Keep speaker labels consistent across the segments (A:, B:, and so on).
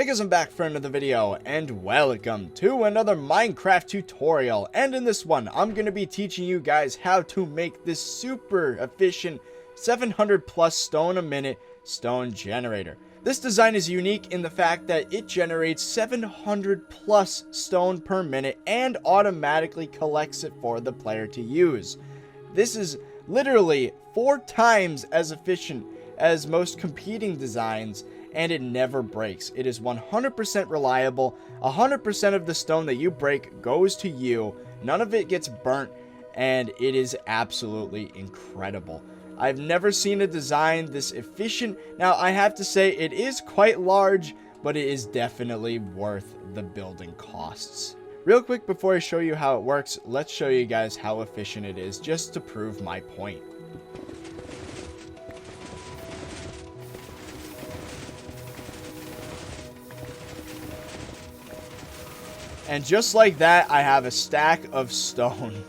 A: Hey guys, I'm back for another video, and welcome to another Minecraft tutorial. And in this one, I'm going to be teaching you guys how to make this super efficient 700 plus stone a minute stone generator. This design is unique in the fact that it generates 700 plus stone per minute and automatically collects it for the player to use. This is literally 4 times as efficient as most competing designs, and it never breaks. It is 100% reliable. 100% of the stone that you break goes to you. None of it gets burnt, and it is absolutely incredible. I've never seen a design this efficient. Now, I have to say it is quite large, but it is definitely worth the building costs. Real quick before I show you how it works, let's show you guys how efficient it is just to prove my point. And just like that, I have a stack of stone.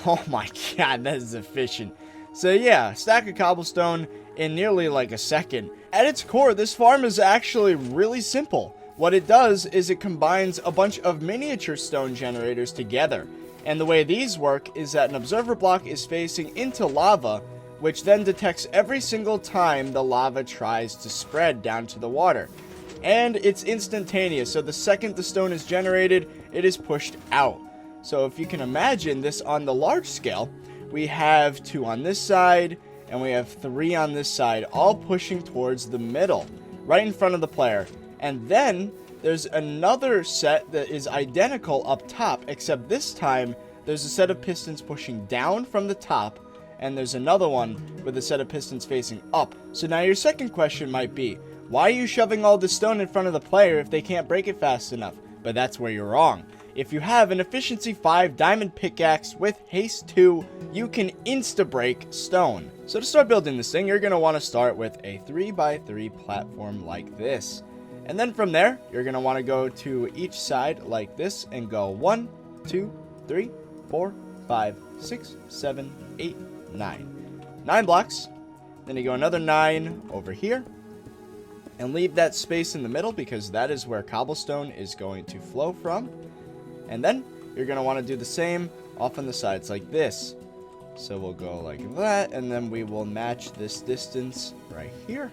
A: Oh my god, that is efficient. So yeah, stack of cobblestone in nearly like a second. At its core, this farm is actually really simple. What it does is it combines a bunch of miniature stone generators together. And the way these work is that an observer block is facing into lava, which then detects every single time the lava tries to spread down to the water. And it's instantaneous, so the second the stone is generated, it is pushed out. So if you can imagine this on the large scale, we have 2 on this side, and we have 3 on this side, all pushing towards the middle, right in front of the player. And then there's another set that is identical up top, except this time there's a set of pistons pushing down from the top, and there's another one with a set of pistons facing up. So now your second question might be, why are you shoving all this stone in front of the player if they can't break it fast enough? But that's where you're wrong. If you have an efficiency 5 diamond pickaxe with haste 2, you can insta-break stone. So to start building this thing, you're going to want to start with a 3x3 platform like this. And then from there, you're going to want to go to each side like this and go 1, 2, 3, 4, 5, 6, 7, 8, 9. 9 blocks. Then you go another 9 over here. And leave that space in the middle because that is where cobblestone is going to flow from. And then you're going to want to do the same off on the sides like this. So we'll go like that, and then we will match this distance right here.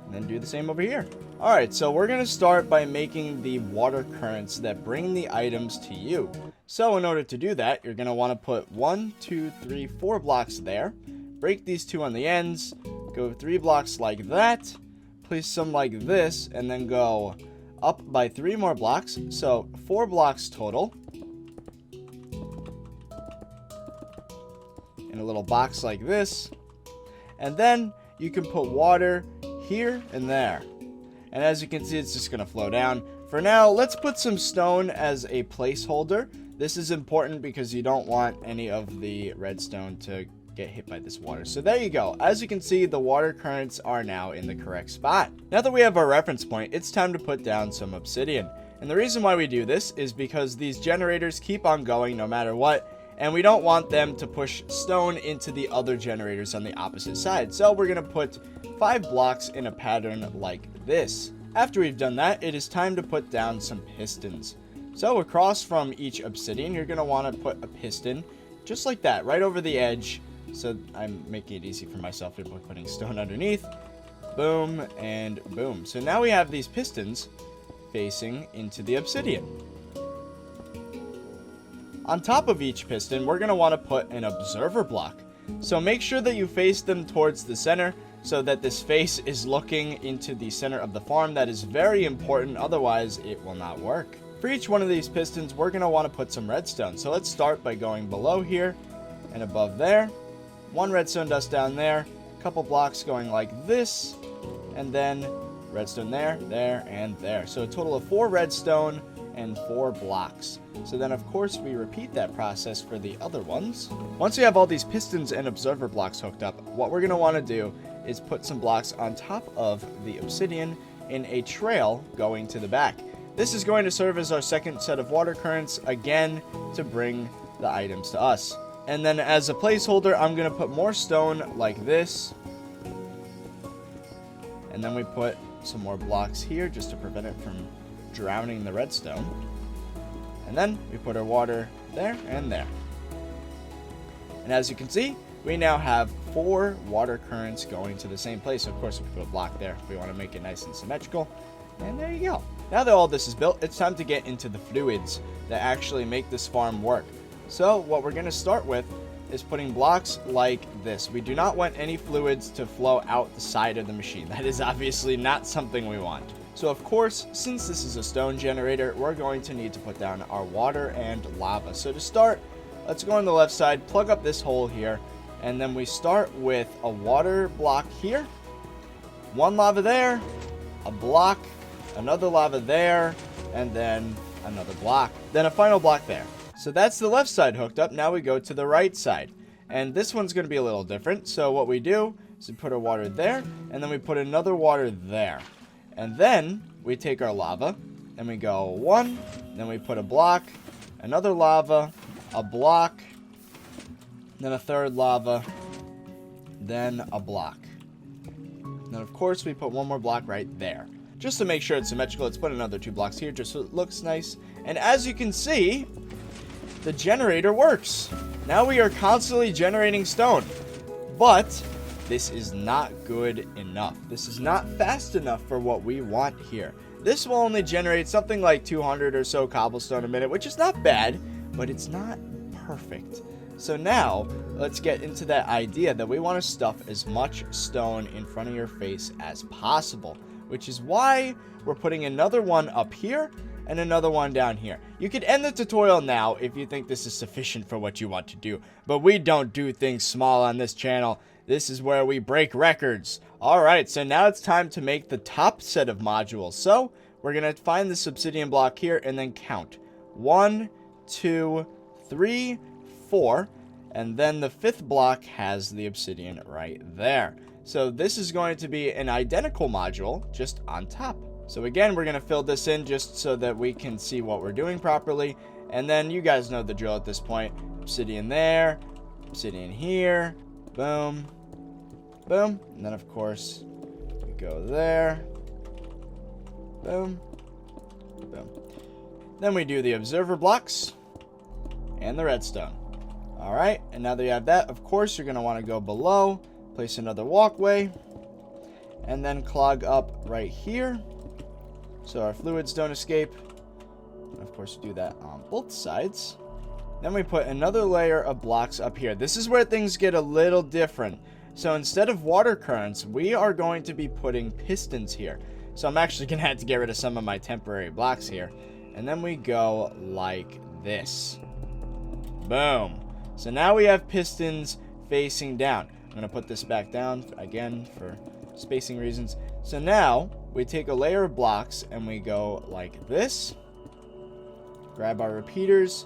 A: And then do the same over here. Alright, so we're going to start by making the water currents that bring the items to you. So in order to do that, you're going to want to put 1, 2, 3, 4 blocks there. Break these 2 on the ends. Go 3 blocks like that, place some like this, and then go up by 3 more blocks, so 4 blocks total. In a little box like this. And then you can put water here and there. And as you can see, it's just going to flow down. For now, let's put some stone as a placeholder. This is important because you don't want any of the redstone to get hit by this water. So there you go. As you can see, the water currents are now in the correct spot. Now that we have our reference point, it's time to put down some obsidian. And the reason why we do this is because these generators keep on going no matter what, and we don't want them to push stone into the other generators on the opposite side. So we're going to put 5 blocks in a pattern like this. After we've done that, it is time to put down some pistons. So across from each obsidian, you're going to want to put a piston just like that, right over the edge. So I'm making it easy for myself by putting stone underneath. Boom and boom. So now we have these pistons facing into the obsidian. On top of each piston, we're going to want to put an observer block. So make sure that you face them towards the center so that this face is looking into the center of the farm. That is very important, otherwise it will not work. For each one of these pistons, we're going to want to put some redstone. So let's start by going below here and above there. 1 redstone dust down there, a couple blocks going like this, and then redstone there, there, and there. So a total of 4 redstone and 4 blocks. So then of course we repeat that process for the other ones. Once we have all these pistons and observer blocks hooked up, what we're going to want to do is put some blocks on top of the obsidian in a trail going to the back. This is going to serve as our second set of water currents, again, to bring the items to us. And then as a placeholder, I'm going to put more stone like this. And then we put some more blocks here just to prevent it from drowning the redstone. And then we put our water there and there. And as you can see, we now have 4 water currents going to the same place. Of course, we can put a block there if we want to make it nice and symmetrical. And there you go. Now that all this is built, it's time to get into the fluids that actually make this farm work. So what we're going to start with is putting blocks like this. We do not want any fluids to flow out the side of the machine. That is obviously not something we want. So of course, since this is a stone generator, we're going to need to put down our water and lava. So to start, let's go on the left side, plug up this hole here, and then we start with a water block here, 1 lava there, a block, another lava there, and then another block, then a final block there. So that's the left side hooked up. Now we go to the right side, and this one's going to be a little different. So what we do is we put our water there, and then we put another water there, and then we take our lava and we go 1, then we put a block, another lava, a block, then a third lava, then a block. Then of course we put 1 more block right there. Just to make sure it's symmetrical, let's put another 2 blocks here just so it looks nice. And as you can see, the generator works. Now we are constantly generating stone. But this is not good enough. This is not fast enough for what we want here. This will only generate something like 200 or so cobblestone a minute, which is not bad, but it's not perfect. So now, let's get into that idea that we want to stuff as much stone in front of your face as possible, which is why we're putting another one up here and another one down here. You could end the tutorial now if you think this is sufficient for what you want to do, but we don't do things small on this channel. This is where we break records. Alright, so now it's time to make the top set of modules. So, we're going to find this obsidian block here and then count. 1, 2, 3, 4, and then the 5th block has the obsidian right there. So this is going to be an identical module just on top. So again, we're going to fill this in just so that we can see what we're doing properly. And then you guys know the drill at this point. Obsidian there, obsidian here, boom, boom. And then of course, we go there, boom, boom. Then we do the observer blocks and the redstone. Alright, and now that you have that, of course, you're going to want to go below, place another walkway, and then clog up right here so our fluids don't escape. And of course, do that on both sides. Then we put another layer of blocks up here. This is where things get a little different. So instead of water currents, we are going to be putting pistons here. So I'm actually going to have to get rid of some of my temporary blocks here. And then we go like this. Boom. So now we have pistons facing down. I'm going to put this back down again for spacing reasons. So now we take a layer of blocks and we go like this. Grab our repeaters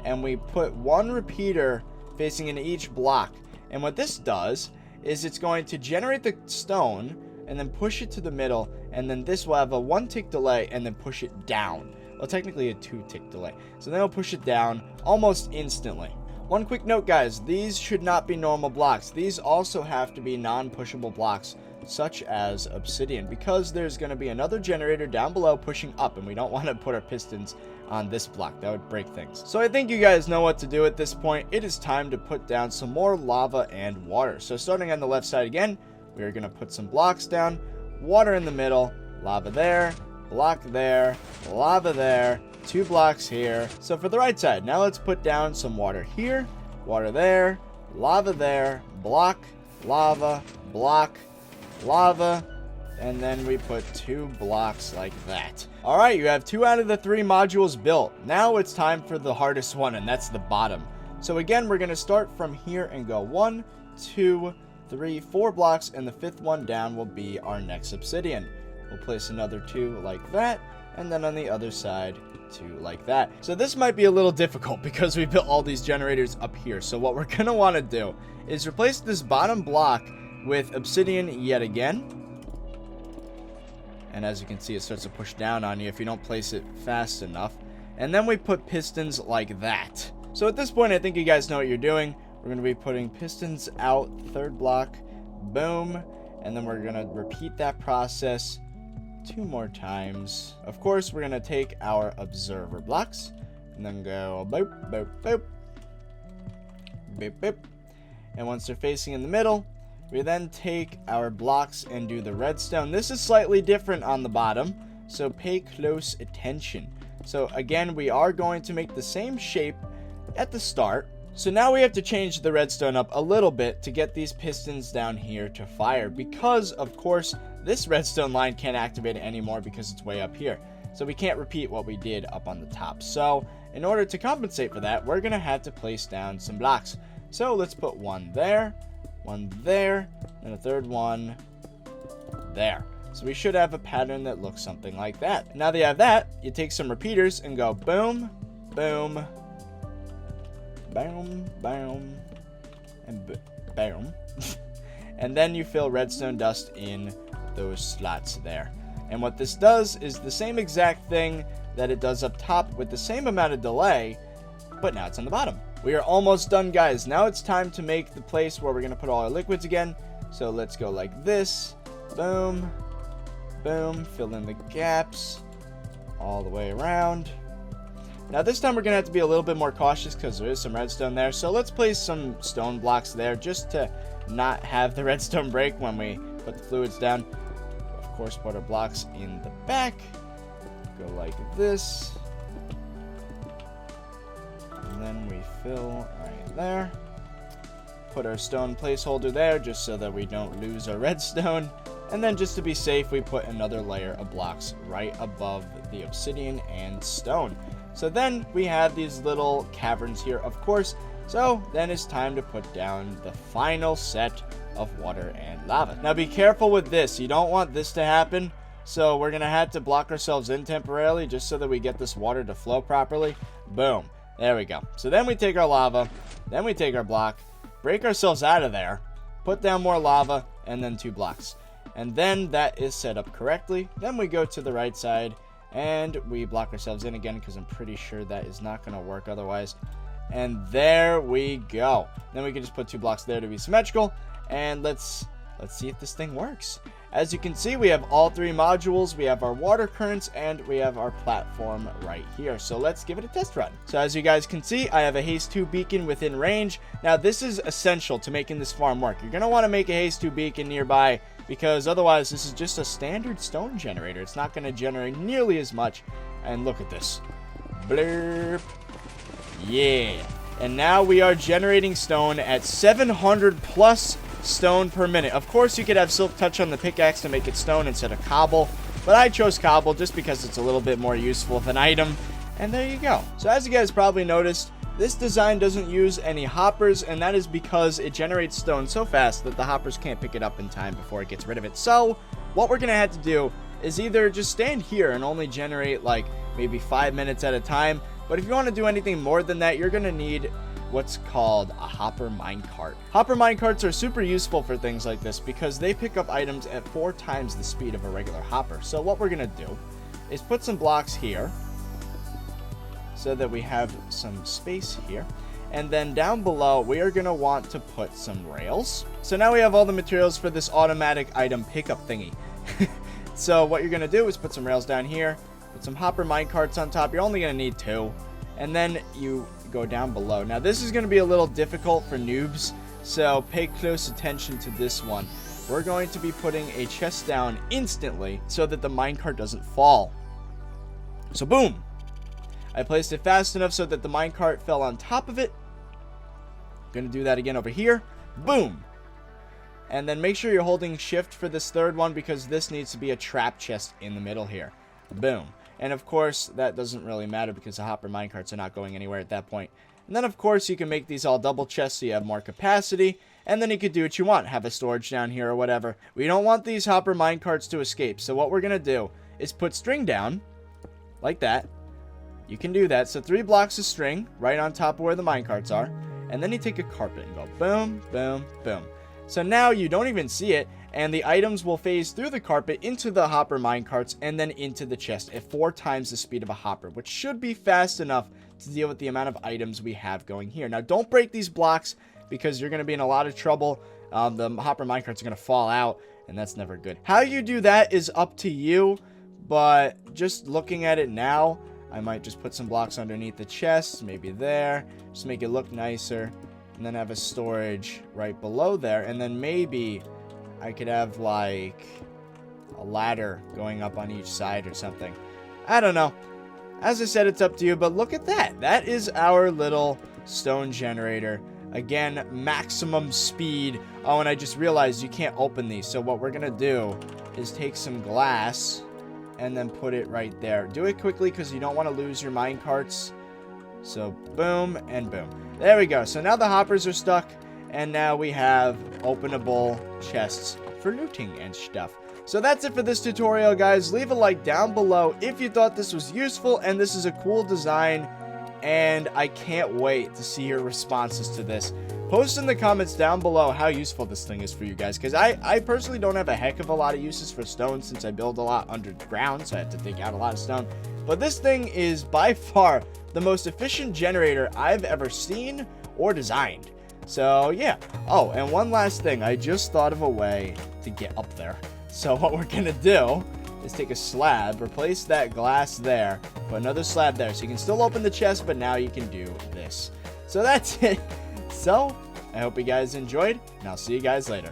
A: and we put 1 repeater facing into each block. And what this does is it's going to generate the stone and then push it to the middle, and then this will have a 1 tick delay and then push it down. Well, technically a 2 tick delay. So then it'll push it down almost instantly. One quick note, guys, these should not be normal blocks. These also have to be non-pushable blocks, such as obsidian, because there's going to be another generator down below pushing up, and we don't want to put our pistons on this block. That would break things. So I think you guys know what to do at this point. It is time to put down some more lava and water. So starting on the left side again, we're going to put some blocks down, water in the middle, lava there, block there, lava there, 2 blocks here. So for the right side, now let's put down some water here, water there, lava there, block, lava, block, lava, and then we put 2 blocks like that. Alright, you have 2 out of the 3 modules built. Now it's time for the hardest one, and that's the bottom. So again, we're going to start from here and go 1, 2, 3, 4 blocks, and the 5th one down will be our next obsidian. We'll place another 2 like that, and then on the other side, 2 like that. So this might be a little difficult because we built all these generators up here. So what we're going to want to do is replace this bottom block with obsidian yet again. And as you can see, it starts to push down on you if you don't place it fast enough. And then we put pistons like that. So at this point, I think you guys know what you're doing. We're going to be putting pistons out, 3rd block, boom. And then we're going to repeat that process 2 more times. Of course, we're going to take our observer blocks and then go boop, boop, boop, boop, boop. And once they're facing in the middle, we then take our blocks and do the redstone. This is slightly different on the bottom, so pay close attention. So again, we are going to make the same shape at the start. So now we have to change the redstone up a little bit to get these pistons down here to fire, because of course this redstone line can't activate it anymore because it's way up here. So we can't repeat what we did up on the top. So in order to compensate for that, we're going to have to place down some blocks. So let's put one there, and a third one there. So we should have a pattern that looks something like that. Now that you have that, you take some repeaters and go boom, boom, boom, boom, and boom. And then you fill redstone dust in those slots there. And what this does is the same exact thing that it does up top with the same amount of delay, but now it's on the bottom. We are almost done, guys. Now it's time to make the place where we're going to put all our liquids again. So let's go like this. Boom. Boom. Fill in the gaps all the way around. Now this time we're going to have to be a little bit more cautious because there is some redstone there. So let's place some stone blocks there just to not have the redstone break when we put the fluids down. Of course, put our blocks in the back. Go like this. And then we fill right there. Put our stone placeholder there just so that we don't lose our redstone. And then just to be safe, we put another layer of blocks right above the obsidian and stone. So then we have these little caverns here, of course. So then it's time to put down the final set of water and lava. Now be careful with this. You don't want this to happen. So we're going to have to block ourselves in temporarily just so that we get this water to flow properly. Boom. There we go. So then we take our lava, then we take our block, break ourselves out of there, put down more lava, and then 2 blocks. And then that is set up correctly. Then we go to the right side, and we block ourselves in again because I'm pretty sure that is not going to work otherwise. And there we go. Then we can just put 2 blocks there to be symmetrical, and let's see if this thing works. As you can see, we have all 3 modules. We have our water currents and we have our platform right here. So let's give it a test run. So as you guys can see, I have a haze 2 beacon within range. Now this is essential to making this farm work. You're going to want to make a haze 2 beacon nearby because otherwise this is just a standard stone generator. It's not going to generate nearly as much. And look at this. Blurp. Yeah. And now we are generating stone at 700 plus stone per minute. Of course, you could have silk touch on the pickaxe to make it stone instead of cobble, but I chose cobble just because it's a little bit more useful of an item. And there you go. So as you guys probably noticed, this design doesn't use any hoppers, and that is because it generates stone so fast that the hoppers can't pick it up in time before it gets rid of it. So what we're gonna have to do is either just stand here and only generate like maybe 5 minutes at a time, but if you want to do anything more than that, you're gonna need what's called a hopper minecart. Hopper minecarts are super useful for things like this because they pick up items at 4 times the speed of a regular hopper. So what we're gonna do is put some blocks here so that we have some space here, and then down below we are gonna want to put some rails. So now we have all the materials for this automatic item pickup thingy. So what you're gonna do is put some rails down here, put some hopper minecarts on top. You're only gonna need 2, and then you go down below. Now this is going to be a little difficult for noobs, so pay close attention to this one. We're going to be putting a chest down instantly so that the minecart doesn't fall. So boom! I placed it fast enough so that the minecart fell on top of it. Gonna do that again over here. Boom! And then make sure you're holding shift for this third one because this needs to be a trap chest in the middle here. Boom. And of course, that doesn't really matter because the hopper minecarts are not going anywhere at that point. And then of course, you can make these all double chests so you have more capacity. And then you could do what you want. Have a storage down here or whatever. We don't want these hopper minecarts to escape. So what we're going to do is put string down like that. You can do that. So 3 blocks of string right on top of where the minecarts are. And then you take a carpet and go boom, boom, boom. So now you don't even see it. And the items will phase through the carpet into the hopper minecarts and then into the chest at 4 times the speed of a hopper, which should be fast enough to deal with the amount of items we have going here. Now, don't break these blocks because you're going to be in a lot of trouble. The hopper minecarts are going to fall out, and that's never good. How you do that is up to you. but just looking at it now, I might just put some blocks underneath the chest, maybe there, just make it look nicer, and then have a storage right below there, and then maybe I could have like a ladder going up on each side or something. I don't know. As I said, it's up to you, but look at that. That is our little stone generator. Again, maximum speed. Oh, and I just realized you can't open these, so what we're gonna do is take some glass and then put it right there. Do it quickly because you don't want to lose your minecarts. So boom and boom. There we go. So now the hoppers are stuck, and now we have openable chests for looting and stuff. So that's it for this tutorial, guys. Leave a like down below if you thought this was useful, and this is a cool design, and I can't wait to see your responses to this. Post in the comments down below how useful this thing is for you guys, because I personally don't have a heck of a lot of uses for stone since I build a lot underground, so I have to dig out a lot of stone. But this thing is by far the most efficient generator I've ever seen or designed. So yeah. Oh, and one last thing. I just thought of a way to get up there. So what we're going to do is take a slab, replace that glass there, put another slab there. So you can still open the chest, but now you can do this. So that's it. So, I hope you guys enjoyed, and I'll see you guys later.